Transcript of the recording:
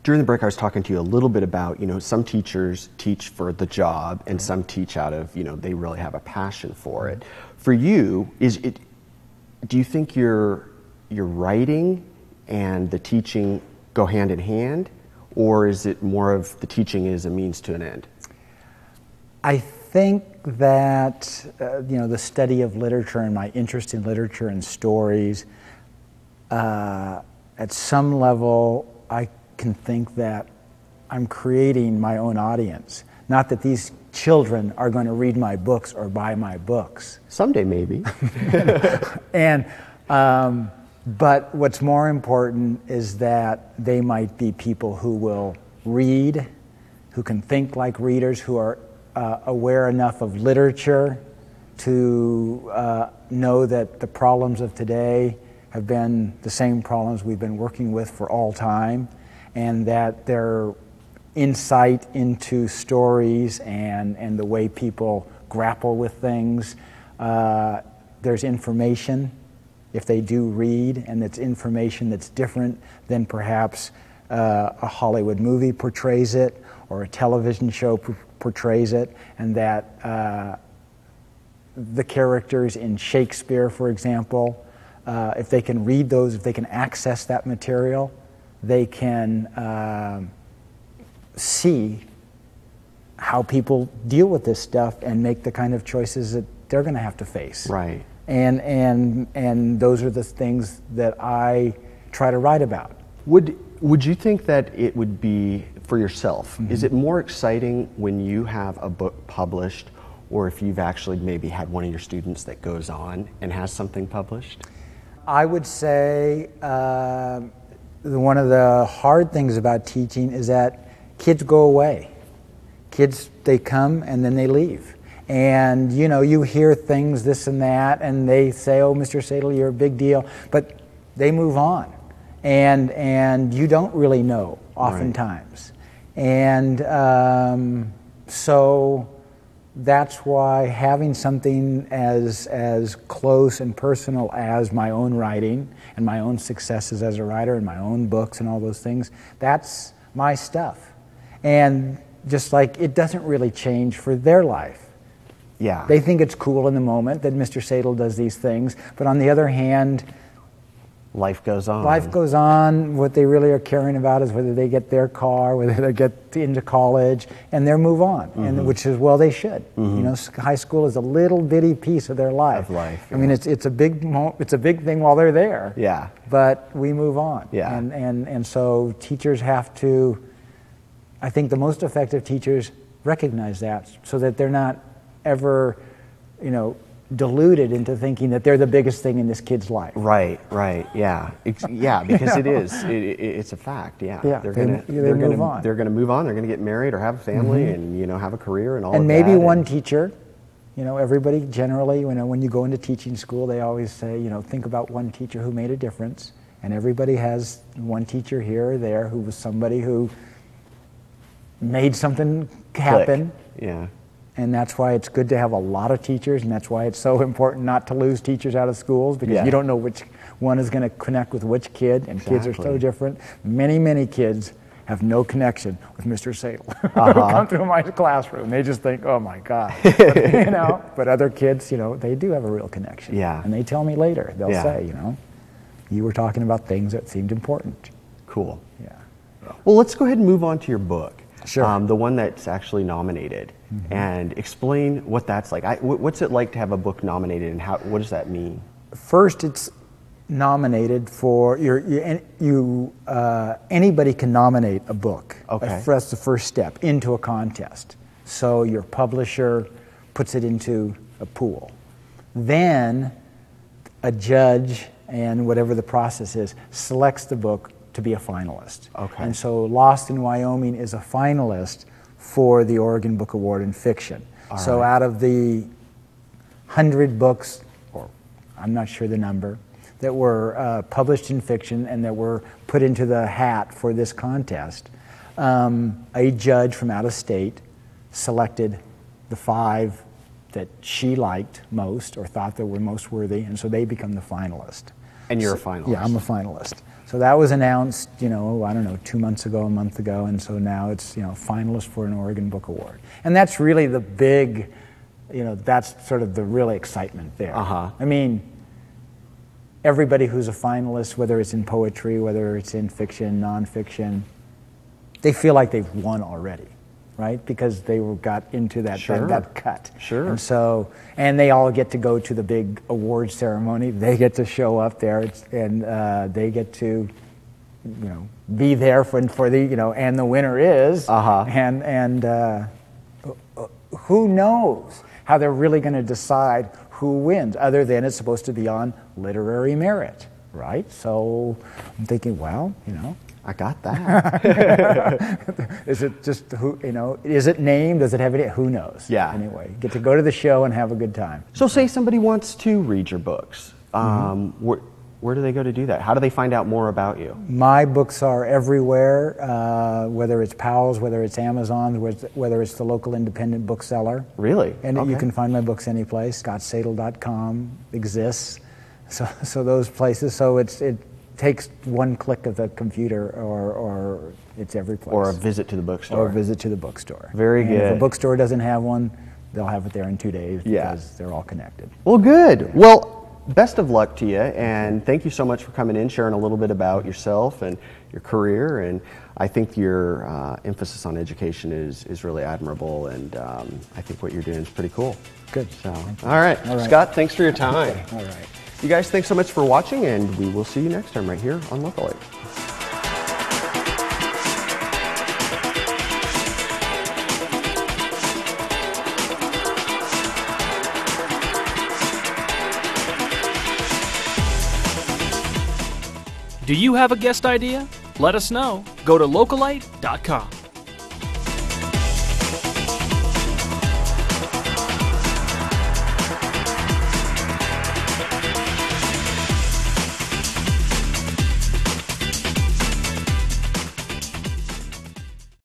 During the break, I was talking to you a little bit about, some teachers teach for the job and some teach out of, they really have a passion for it. For you, do you think your writing and the teaching go hand in hand, or is it more of the teaching is a means to an end? I think that, the study of literature and my interest in literature and stories, at some level, I can think that I'm creating my own audience. Not that these children are going to read my books or buy my books. Someday, maybe. But what's more important is that they might be people who will read, who can think like readers, who are aware enough of literature to know that the problems of today have been the same problems we've been working with for all time, and that their insight into stories and the way people grapple with things, there's information if they do read, and it's information that's different than perhaps a Hollywood movie portrays it or a television show portrays it, and that the characters in Shakespeare, for example, if they can read those, if they can access that material, they can see how people deal with this stuff and make the kind of choices that they're going to have to face. Right. And those are the things that I try to write about. Would you think that it would be, for yourself, is it more exciting when you have a book published, or if you've actually maybe had one of your students that goes on and has something published? I would say one of the hard things about teaching is that kids go away. Kids, they come and then they leave. And, you hear things, this and that, and they say, oh, Mr. Sadil, you're a big deal. But they move on. And you don't really know, oftentimes. Right. And so that's why having something as close and personal as my own writing and my own successes as a writer and my own books and all those things, that's my stuff. And just like it doesn't really change for their life. Yeah. They think it's cool in the moment that Mr. Sadil does these things, but on the other hand, life goes on. Life goes on. What they really are caring about is whether they get their car, whether they get into college, and they move on, and which is, well, they should. High school is a little bitty piece of their life. I mean, it's a big thing while they're there. Yeah. But we move on. Yeah. And so teachers have to. I think the most effective teachers recognize that, so that they're not ever, deluded into thinking that they're the biggest thing in this kid's life. Right, yeah. Because it is. It's a fact, yeah. They're going to move on. They're going to move on, they're going to get married or have a family and, have a career and all of that. And maybe one teacher, everybody generally, when you go into teaching school, they always say, think about one teacher who made a difference. And everybody has one teacher here or there who was somebody who made something happen. Click. Yeah. And that's why it's good to have a lot of teachers, and that's why it's so important not to lose teachers out of schools, because you don't know which one is going to connect with which kid, and kids are so different. Many, many kids have no connection with Mr. Sadil. Come through my classroom, they just think, oh my God. But other kids, they do have a real connection. Yeah. And they tell me later, they'll say, you were talking about things that seemed important. Cool. Yeah. Well, let's go ahead and move on to your book. Sure. The one that's actually nominated, and explain what that's like. What's it like to have a book nominated, and what does that mean? First, it's nominated for anybody can nominate a book. Okay. That's the first step into a contest. So your publisher puts it into a pool. Then a judge, and whatever the process is, selects the book to be a finalist. Okay. And so Lost in Wyoming is a finalist for the Oregon Book Award in Fiction. So out of the 100 books, or I'm not sure the number, that were published in fiction and that were put into the hat for this contest, a judge from out of state selected the 5 that she liked most or thought that were most worthy, and so they become the finalist. And you're a finalist. Yeah, I'm a finalist. So that was announced, I don't know, 2 months ago, a month ago, and so now it's, finalist for an Oregon Book Award. And that's really the big, that's sort of the real excitement there. Uh-huh. I mean, everybody who's a finalist, whether it's in poetry, whether it's in fiction, nonfiction, they feel like they've won already, right? Because they got into that cut. Sure. And so, and they all get to go to the big award ceremony. They get to show up there, and they get to, be there for the, and the winner is. Uh-huh. And who knows how they're really going to decide who wins, other than it's supposed to be on literary merit, right? So I'm thinking, well, I got that. is it just who? Is it named? Does it have any? Who knows? Yeah. Anyway, get to go to the show and have a good time. So, say somebody wants to read your books. Where do they go to do that? How do they find out more about you? My books are everywhere, whether it's Powell's, whether it's Amazon, whether it's the local independent bookseller. Really? And Okay. you can find my books any place. ScottSadil.com exists. So those places. So it takes one click of the computer, or it's every place. Or a visit to the bookstore. Or a visit to the bookstore. Very and good. If a bookstore doesn't have one, they'll have it there in 2 days because Yeah. they're all connected. Well, good. Well, best of luck to you, and thank you so much for coming in, sharing a little bit about yourself and your career. And I think your emphasis on education is really admirable, and I think what you're doing is pretty cool. Good. So, all right. Scott, thanks for your time. Okay. All right. You guys, thanks so much for watching, and we will see you next time right here on Local 8. Do you have a guest idea? Let us know. Go to localite.com.